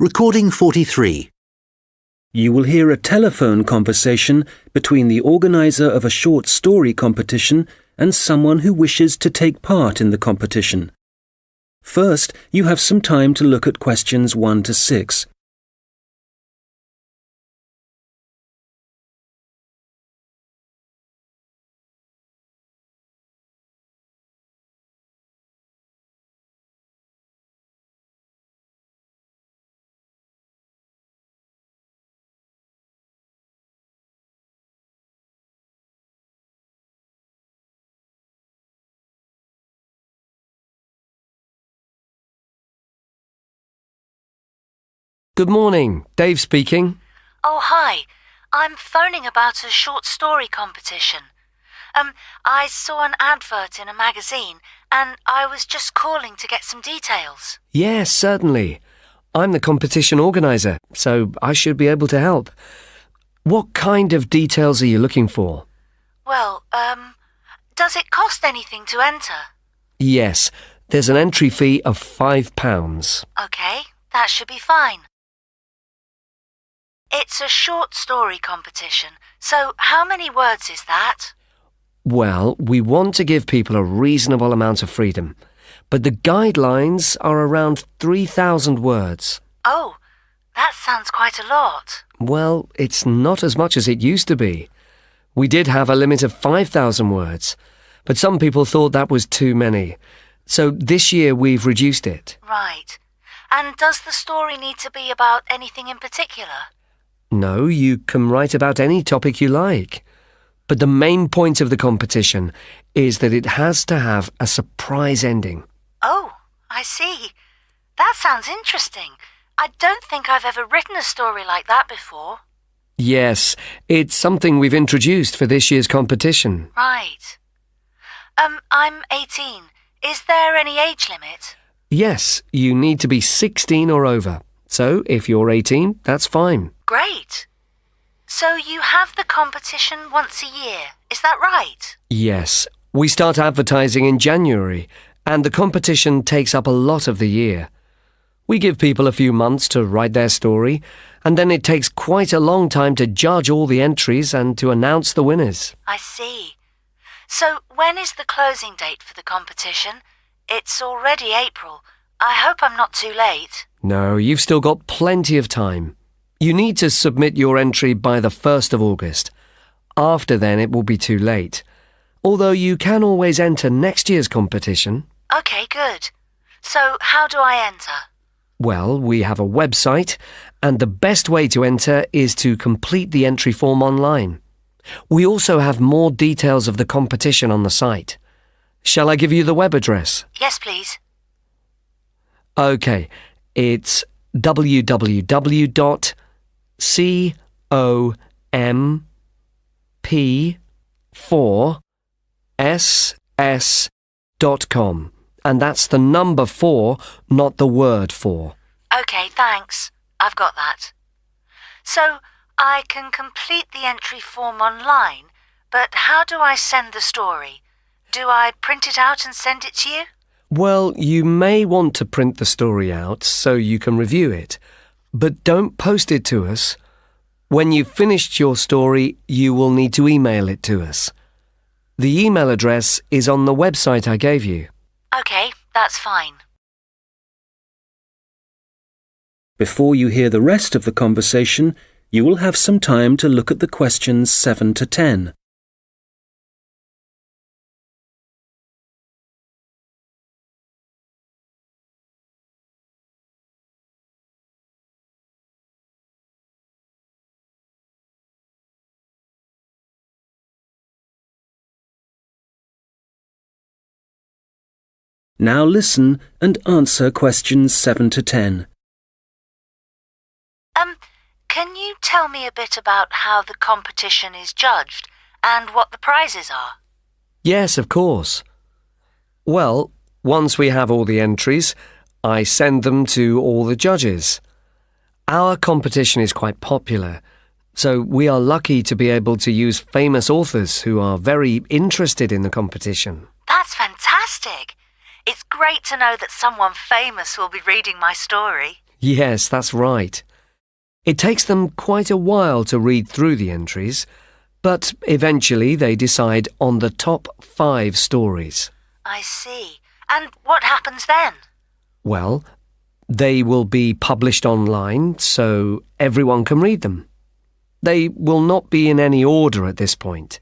Recording 43. You will hear a telephone conversation between the organizer of a short story competition and someone who wishes to take part in the competition. First, you have some time to look at questions 1 to 6. Good morning, Dave speaking. Oh, hi. I'm phoning about a short story competition. I saw an advert in a magazine and I was just calling to get some details. Yes, certainly. I'm the competition organizer, so I should be able to help. What kind of details are you looking for? Well, does it cost anything to enter? Yes, there's an entry fee of £5. Okay, that should be fine. It's a short story competition, so how many words is that? Well, we want to give people a reasonable amount of freedom, but the guidelines are around 3,000 words. Oh, that sounds quite a lot. Well, it's not as much as it used to be. We did have a limit of 5,000 words, but some people thought that was too many. So this year we've reduced it. Right. And does the story need to be about anything in particular? No, you can write about any topic you like. But the main point of the competition is that it has to have a surprise ending. Oh, I see. That sounds interesting. I don't think I've ever written a story like that before. Yes, it's something we've introduced for this year's competition. Right. I'm 18. Is there any age limit? Yes, you need to be 16 or over. So if you're 18, that's fine. Great. So you have the competition once a year, is that right? Yes, we start advertising in January, and the competition takes up a lot of the year. We give people a few months to write their story, and then it takes quite a long time to judge all the entries and to announce the winners. I see. So when is the closing date for the competition? It's already April. I hope I'm not too late. No, you've still got plenty of time. You need to submit your entry by the 1st of August. After then, it will be too late. Although you can always enter next year's competition. Okay, good. So how do I enter? Well, we have a website, and the best way to enter is to complete the entry form online. We also have more details of the competition on the site. Shall I give you the web address? Yes, please. Okay, it's www.comp4ss.com, and that's the number 4, not the word 4. Okay, thanks. I've got that. So I can complete the entry form online, but how do I send the story? Do I print it out and send it to you? Well, you may want to print the story out so you can review it, but don't post it to us. When you've finished your story, you will need to email it to us. The email address is on the website I gave you. Okay, that's fine. Before you hear the rest of the conversation, you will have some time to look at the questions 7 to 10. Now listen and answer questions 7 to 10. Can you tell me a bit about how the competition is judged and what the prizes are? Yes, of course. Well, once we have all the entries, I send them to all the judges. Our competition is quite popular, so we are lucky to be able to use famous authors who are very interested in the competition. That's fantastic. It's great to know that someone famous will be reading my story. Yes, that's right. It takes them quite a while to read through the entries, but eventually they decide on the top 5 stories. I see. And what happens then? Well, they will be published online so everyone can read them. They will not be in any order at this point.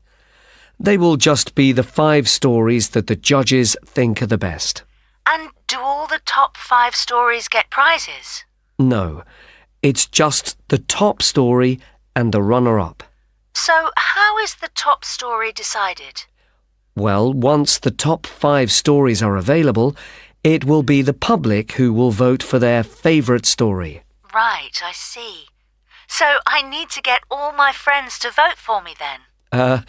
They will just be the 5 stories that the judges think are the best. And do all the top 5 stories get prizes? No, it's just the top story and the runner-up. So how is the top story decided? Well, once the top 5 stories are available, it will be the public who will vote for their favourite story. Right, I see. So I need to get all my friends to vote for me then?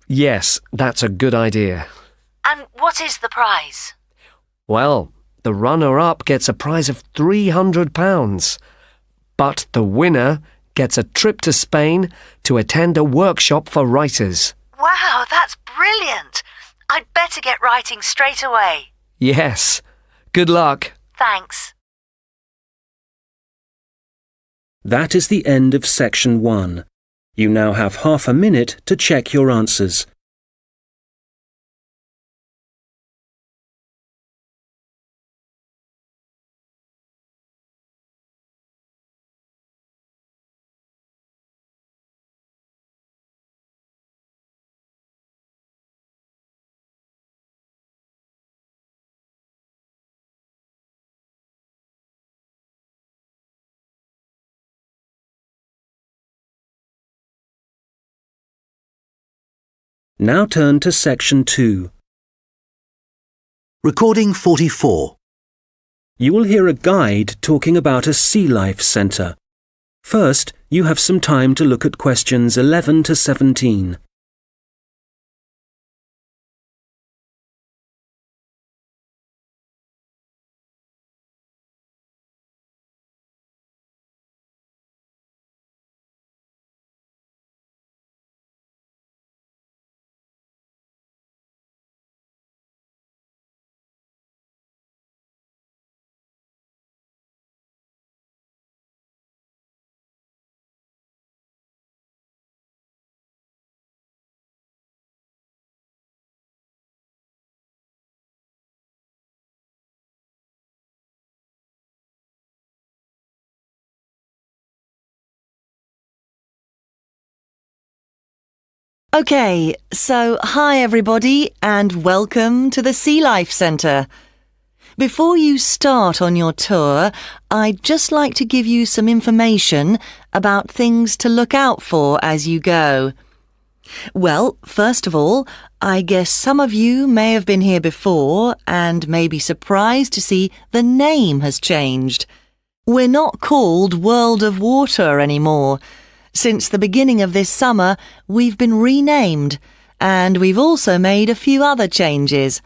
Yes, that's a good idea. And what is the prize? Well, the runner-up gets a prize of £300. But the winner gets a trip to Spain to attend a workshop for writers. Wow, that's brilliant! I'd better get writing straight away. Yes. Good luck. Thanks. That is the end of section 1. You now have half a minute to check your answers. Now turn to section 2. Recording 44. You will hear a guide talking about a sea life centre. First, you have some time to look at questions 11 to 17. Okay, so hi everybody and welcome to the Sea Life Centre. Before you start on your tour, I'd just like to give you some information about things to look out for as you go. Well, first of all, I guess some of you may have been here before and may be surprised to see the name has changed. We're not called World of Water anymore. Since the beginning of this summer, we've been renamed, and we've also made a few other changes.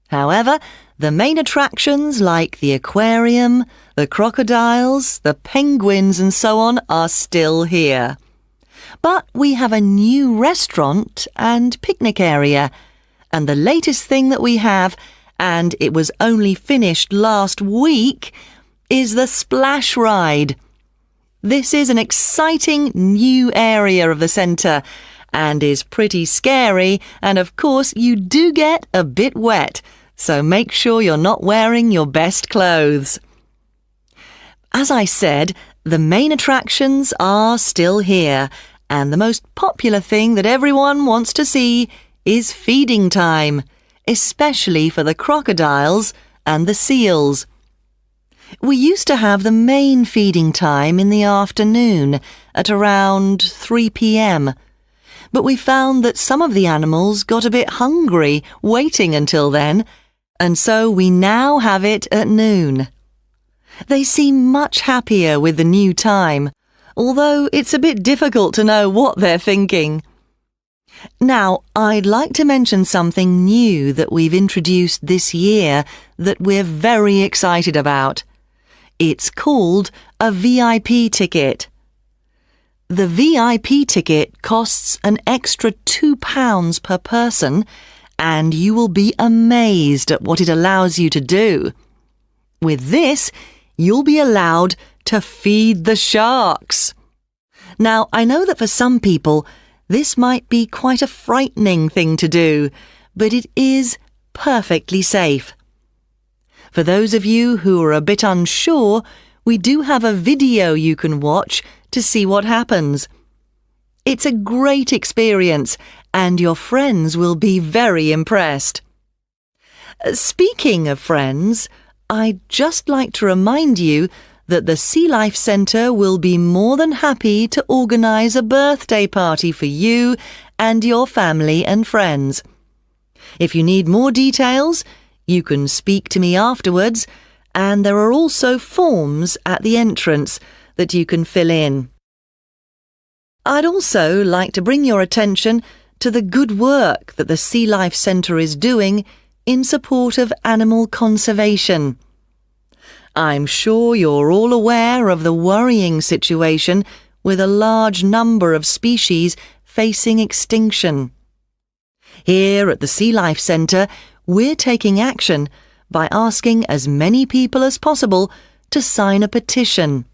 However, the main attractions like the aquarium, the crocodiles, the penguins and so on are still here. But we have a new restaurant and picnic area, and the latest thing that we have, and it was only finished last week, is the splash ride. This is an exciting new area of the centre and is pretty scary, and of course you do get a bit wet, so make sure you're not wearing your best clothes. As I said, the main attractions are still here, and the most popular thing that everyone wants to see is feeding time, especially for the crocodiles and the seals. We used to have the main feeding time in the afternoon at around 3 p.m. But we found that some of the animals got a bit hungry waiting until then, and so we now have it at noon. They seem much happier with the new time, although it's a bit difficult to know what they're thinking. Now, I'd like to mention something new that we've introduced this year that we're very excited about. It's called a VIP ticket. The VIP ticket costs an extra £2 per person, and you will be amazed at what it allows you to do. With this, you'll be allowed to feed the sharks. Now, I know that for some people, this might be quite a frightening thing to do, but it is perfectly safe. For those of you who are a bit unsure, we do have a video you can watch to see what happens. It's a great experience, and your friends will be very impressed. Speaking of friends, I'd just like to remind you that the Sea Life Centre will be more than happy to organise a birthday party for you and your family and friends. If you need more details, you can speak to me afterwards, and there are also forms at the entrance that you can fill in. I'd also like to bring your attention to the good work that the Sea Life Centre is doing in support of animal conservation. I'm sure you're all aware of the worrying situation with a large number of species facing extinction. Here at the Sea Life Centre, we're taking action by asking as many people as possible to sign a petition.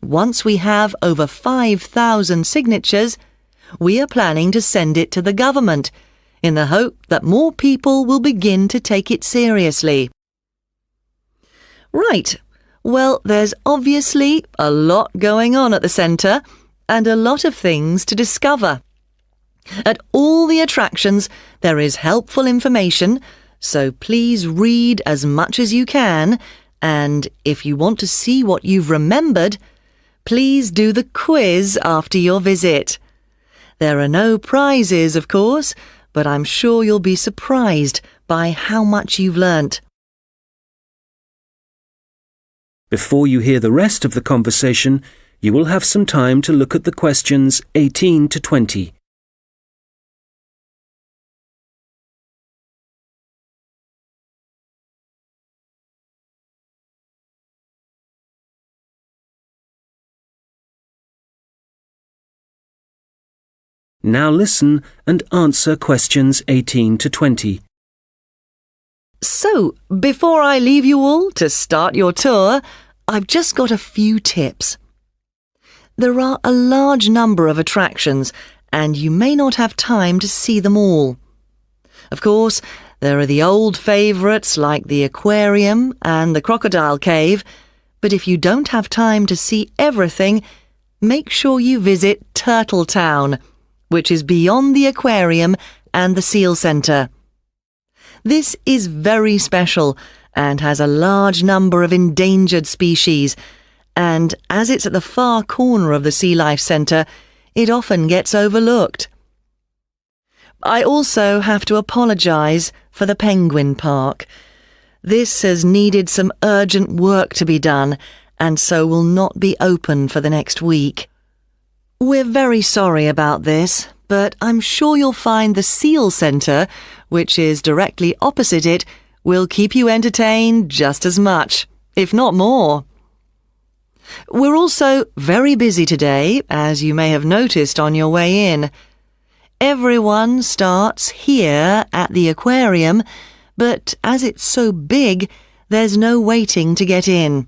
Once we have over 5,000 signatures, we are planning to send it to the government in the hope that more people will begin to take it seriously. Right, well, there's obviously a lot going on at the centre and a lot of things to discover. At all the attractions, there is helpful information, so please read as much as you can, and if you want to see what you've remembered, please do the quiz after your visit. There are no prizes, of course, but I'm sure you'll be surprised by how much you've learnt. Before you hear the rest of the conversation, you will have some time to look at the questions 18 to 20. Now listen and answer questions 18 to 20. So, before I leave you all to start your tour, I've just got a few tips. There are a large number of attractions, and you may not have time to see them all. Of course, there are the old favourites like the aquarium and the crocodile cave, but if you don't have time to see everything, make sure you visit Turtle Town, which is beyond the aquarium and the seal centre. This is very special and has a large number of endangered species, and as it's at the far corner of the Sea Life Centre, it often gets overlooked. I also have to apologise for the Penguin Park. This has needed some urgent work to be done, and so will not be open for the next week. We're very sorry about this, but I'm sure you'll find the Seal Centre, which is directly opposite it, will keep you entertained just as much, if not more. We're also very busy today, as you may have noticed on your way in. Everyone starts here at the aquarium, but as it's so big, there's no waiting to get in.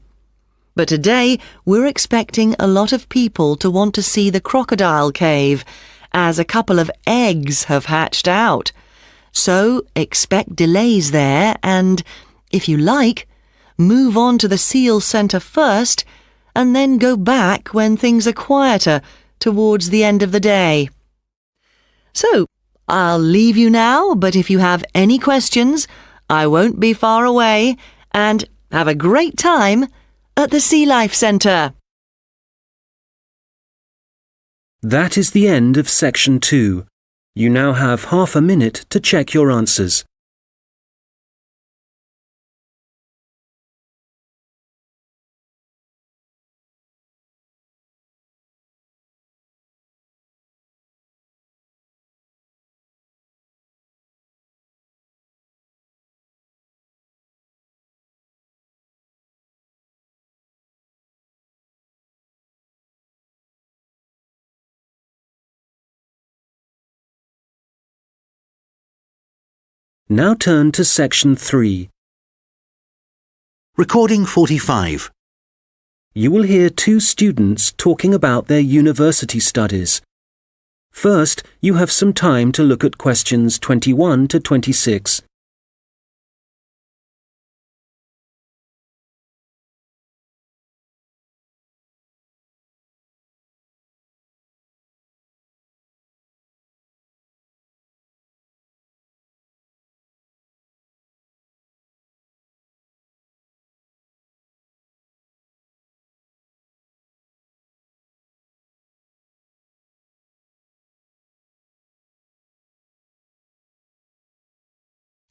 But today, we're expecting a lot of people to want to see the crocodile cave, as a couple of eggs have hatched out. So expect delays there and, if you like, move on to the Seal Centre first and then go back when things are quieter towards the end of the day. So, I'll leave you now, but if you have any questions, I won't be far away, and have a great time at the Sea Life Centre. That is the end of section 2. You now have half a minute to check your answers. Now turn to section 3. Recording 45. You will hear two students talking about their university studies. First, you have some time to look at questions 21 to 26.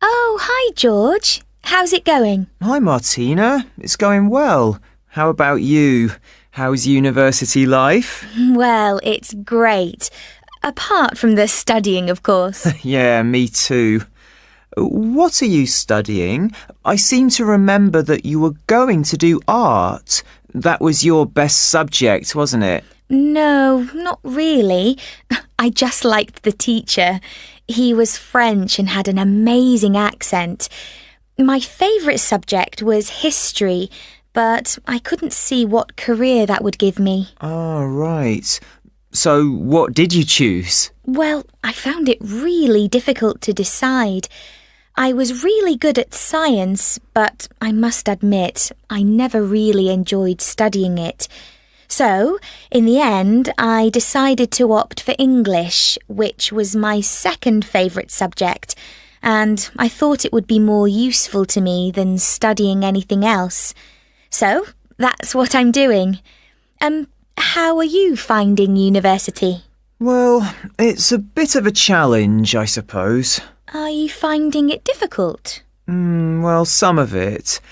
Oh, hi, George. How's it going? Hi, Martina. It's going well. How about you? How's university life? Well, it's great. Apart from the studying, of course. Yeah, me too. What are you studying? I seem to remember that you were going to do art. That was your best subject, wasn't it? No, not really. I just liked the teacher. He was French and had an amazing accent. My favourite subject was history, but I couldn't see what career that would give me. Ah, right. So what did you choose? Well, I found it really difficult to decide. I was really good at science, but I must admit, I never really enjoyed studying it. So, in the end, I decided to opt for English, which was my second favourite subject, and I thought it would be more useful to me than studying anything else. So, that's what I'm doing. How are you finding university? Well, it's a bit of a challenge, I suppose. Are you finding it difficult? Well, some of it.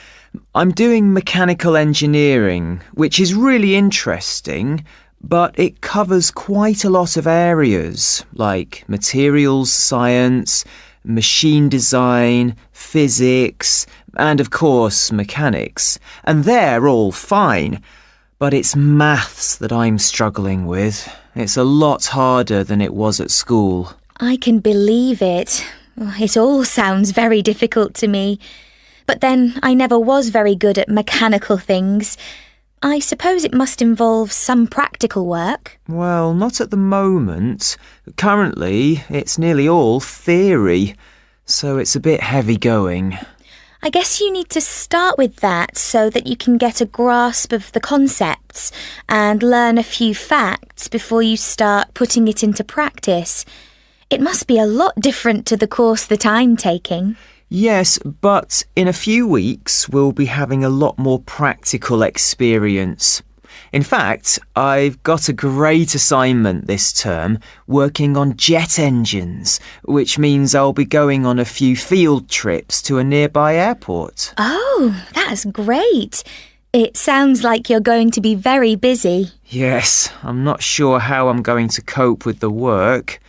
I'm doing mechanical engineering, which is really interesting, but it covers quite a lot of areas, like materials science, machine design, physics, and of course mechanics. And they're all fine, but it's maths that I'm struggling with. It's a lot harder than it was at school. I can believe it. It all sounds very difficult to me. But then I never was very good at mechanical things. I suppose it must involve some practical work. Well, not at the moment. Currently, it's nearly all theory, so it's a bit heavy going. I guess you need to start with that so that you can get a grasp of the concepts and learn a few facts before you start putting it into practice. It must be a lot different to the course that I'm taking. Yes, but in a few weeks we'll be having a lot more practical experience. In fact, I've got a great assignment this term working on jet engines, which means I'll be going on a few field trips to a nearby airport. Oh, that's great. It sounds like you're going to be very busy. Yes, I'm not sure how I'm going to cope with the work.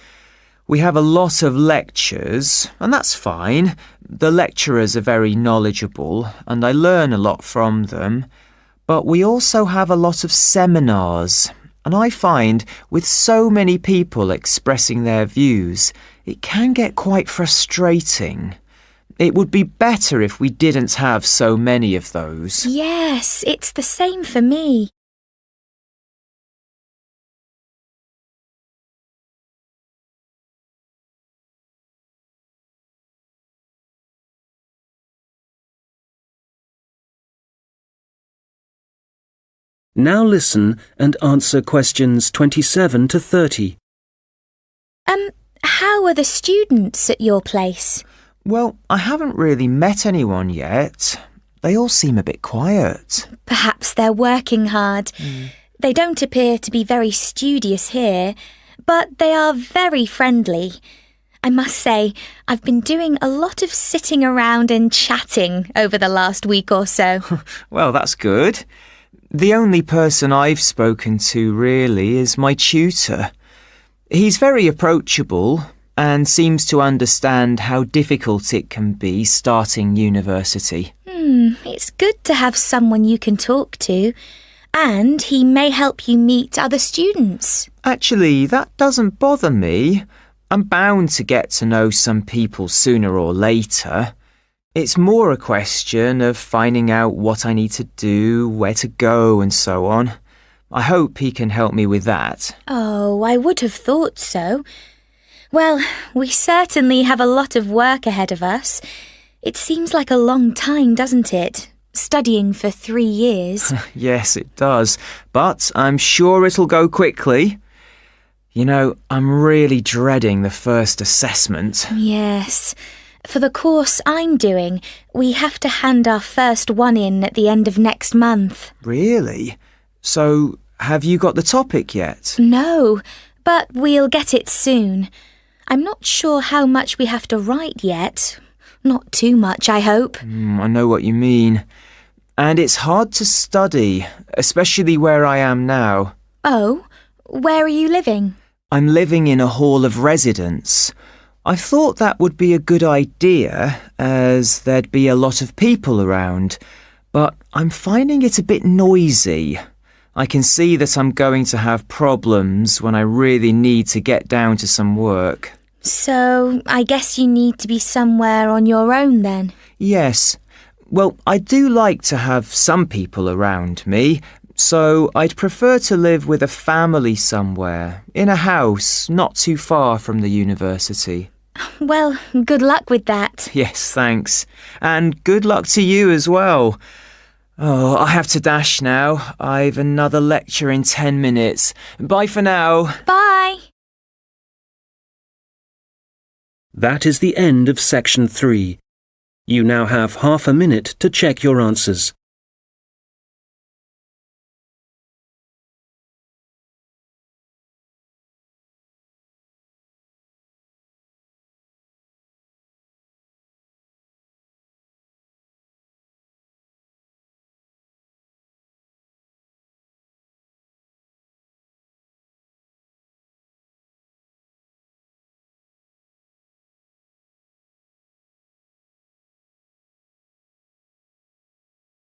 We have a lot of lectures, and that's fine. The lecturers are very knowledgeable, and I learn a lot from them. But we also have a lot of seminars, and I find with so many people expressing their views, it can get quite frustrating. It would be better if we didn't have so many of those. Yes, it's the same for me. Now listen and answer questions 27 to 30. How are the students at your place? Well, I haven't really met anyone yet. They all seem a bit quiet. Perhaps they're working hard. They don't appear to be very studious here, but they are very friendly. I must say, I've been doing a lot of sitting around and chatting over the last week or so. Well, that's good. The only person I've spoken to really is my tutor. He's very approachable and seems to understand how difficult it can be starting university. It's good to have someone you can talk to, and he may help you meet other students. Actually, that doesn't bother me. I'm bound to get to know some people sooner or later. It's more a question of finding out what I need to do, where to go and so on. I hope he can help me with that. Oh, I would have thought so. Well, we certainly have a lot of work ahead of us. It seems like a long time, doesn't it? Studying for 3 years. Yes, it does. But I'm sure it'll go quickly. You know, I'm really dreading the first assessment. Yes. For the course I'm doing, we have to hand our first one in at the end of next month. Really? So, have you got the topic yet? No, but we'll get it soon. I'm not sure how much we have to write yet. Not too much, I hope. I know what you mean. And it's hard to study, especially where I am now. Oh, where are you living? I'm living in a hall of residence. I thought that would be a good idea, as there'd be a lot of people around, but I'm finding it a bit noisy. I can see that I'm going to have problems when I really need to get down to some work. So, I guess you need to be somewhere on your own then? Yes. Well, I do like to have some people around me, so I'd prefer to live with a family somewhere, in a house not too far from the university. Well, good luck with that. Yes, thanks. And good luck to you as well. Oh, I have to dash now. I've another lecture in 10 minutes. Bye for now. Bye. That is the end of section 3. You now have half a minute to check your answers.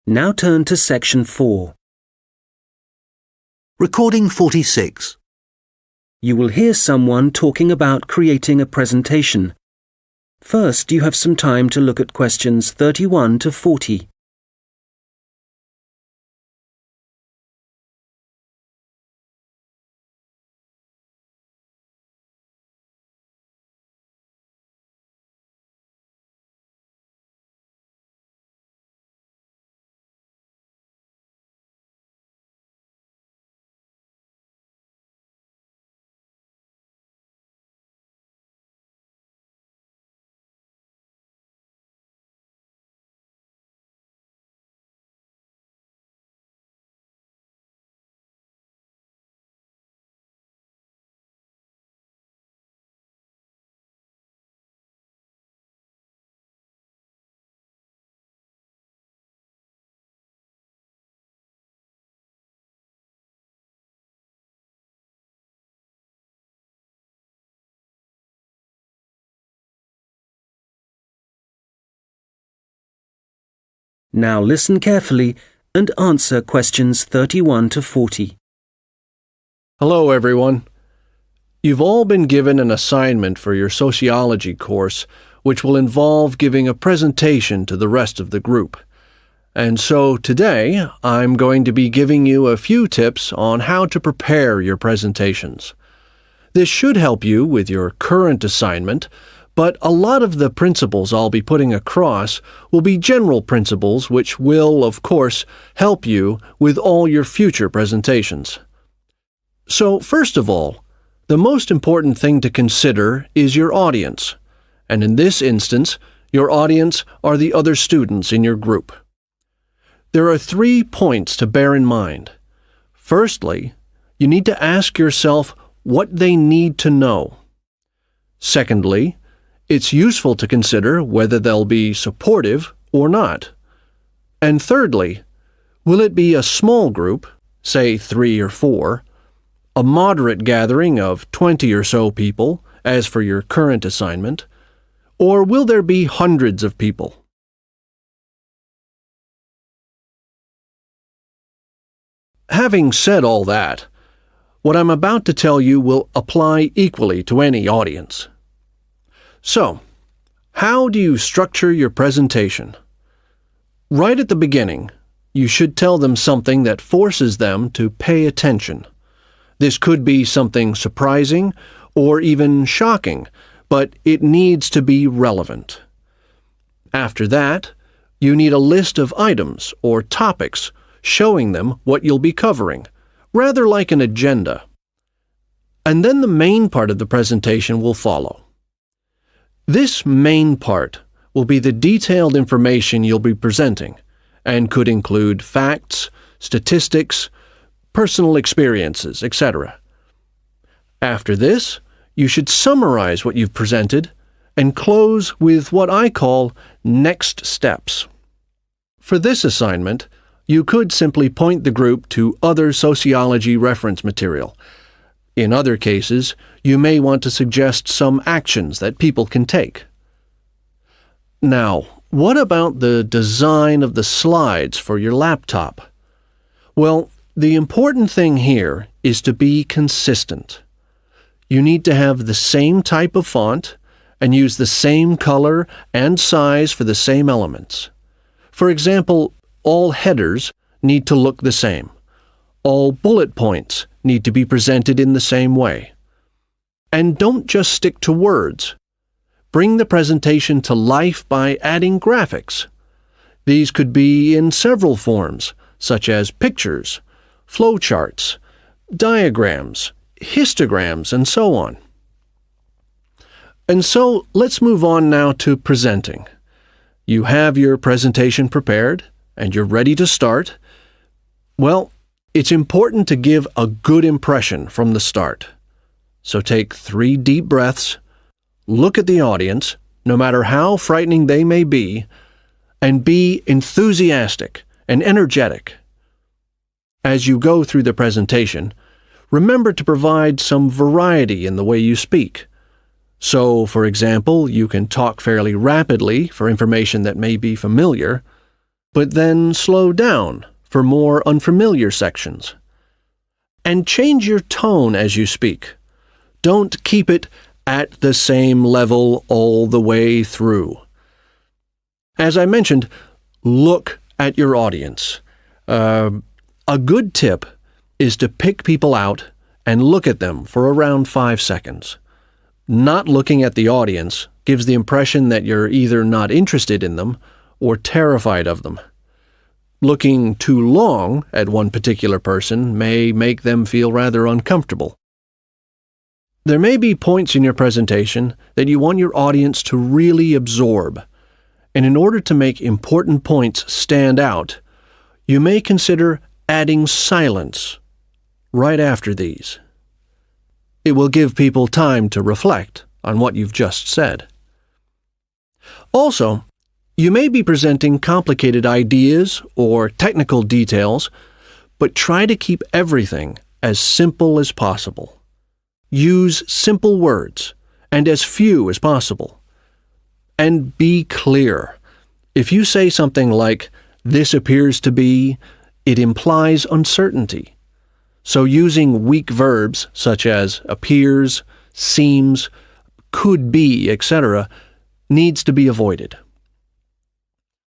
Now turn to section 4. Recording 46. You will hear someone talking about creating a presentation. First, you have some time to look at questions 31 to 40. Now listen carefully and answer questions 31 to 40. Hello, everyone. You've all been given an assignment for your sociology course, which will involve giving a presentation to the rest of the group. And so today, I'm going to be giving you a few tips on how to prepare your presentations. This should help you with your current assignment, but a lot of the principles I'll be putting across will be general principles which will, of course, help you with all your future presentations. So, first of all, the most important thing to consider is your audience, and in this instance, your audience are the other students in your group. There are 3 points to bear in mind. Firstly, you need to ask yourself what they need to know. Secondly, it's useful to consider whether they'll be supportive or not. And thirdly, will it be a small group, say 3 or 4, a moderate gathering of 20 or so people, as for your current assignment, or will there be hundreds of people? Having said all that, what I'm about to tell you will apply equally to any audience. So, How do you structure your presentation? Right at the beginning, you should tell them something that forces them to pay attention. This could be something surprising or even shocking, but it needs to be relevant. After that, you need a list of items or topics showing them what you'll be covering, rather like an agenda. And then the main part of the presentation will follow. This main part will be the detailed information you'll be presenting and could include facts, statistics, personal experiences, etc. After this, you should summarize what you've presented and close with what I call next steps. For this assignment, you could simply point the group to other sociology reference material. In other cases, you may want to suggest some actions that people can take. Now, what about the design of the slides for your laptop? Well, the important thing here is to be consistent. You need to have the same type of font and use the same color and size for the same elements. For example, all headers need to look the same. All bullet points need to be presented in the same way. And don't just stick to words. Bring the presentation to life by adding graphics. These could be in several forms, such as pictures, flowcharts, diagrams, histograms, and so on. And so let's move on now to presenting. You have your presentation prepared, and you're ready to start. Well, it's important to give a good impression from the start. So take 3 deep breaths, look at the audience, no matter how frightening they may be, and be enthusiastic and energetic. As you go through the presentation, remember to provide some variety in the way you speak. So, for example, you can talk fairly rapidly for information that may be familiar, but then slow down for more unfamiliar sections. And change your tone as you speak. Don't keep it at the same level all the way through. As I mentioned, look at your audience. A good tip is to pick people out and look at them for around 5 seconds. Not looking at the audience gives the impression that you're either not interested in them or terrified of them. Looking too long at one particular person may make them feel rather uncomfortable. There may be points in your presentation that you want your audience to really absorb, and in order to make important points stand out, you may consider adding silence right after these. It will give people time to reflect on what you've just said. Also, you may be presenting complicated ideas or technical details, but try to keep everything as simple as possible. Use simple words and as few as possible. And be clear. If you say something like, "This appears to be," it implies uncertainty. So using weak verbs such as appears, seems, could be, etc., needs to be avoided.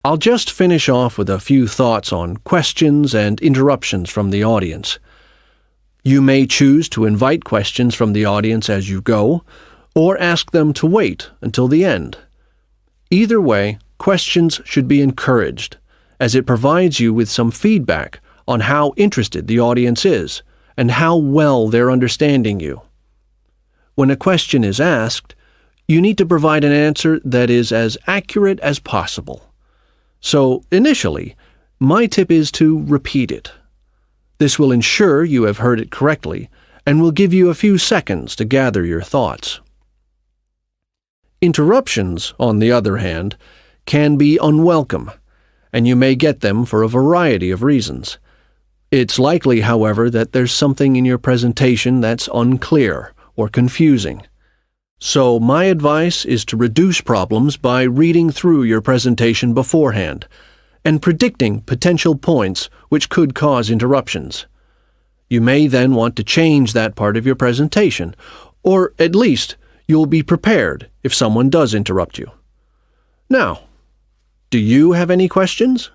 I'll just finish off with a few thoughts on questions and interruptions from the audience. You may choose to invite questions from the audience as you go, or ask them to wait until the end. Either way, questions should be encouraged, as it provides you with some feedback on how interested the audience is and how well they're understanding you. When a question is asked, you need to provide an answer that is as accurate as possible. So, initially, my tip is to repeat it. This will ensure you have heard it correctly and will give you a few seconds to gather your thoughts. Interruptions, on the other hand, can be unwelcome, and you may get them for a variety of reasons. It's likely, however, that there's something in your presentation that's unclear or confusing. So my advice is to reduce problems by reading through your presentation beforehand and predicting potential points which could cause interruptions. You may then want to change that part of your presentation, or at least you'll be prepared if someone does interrupt you. Now, do you have any questions?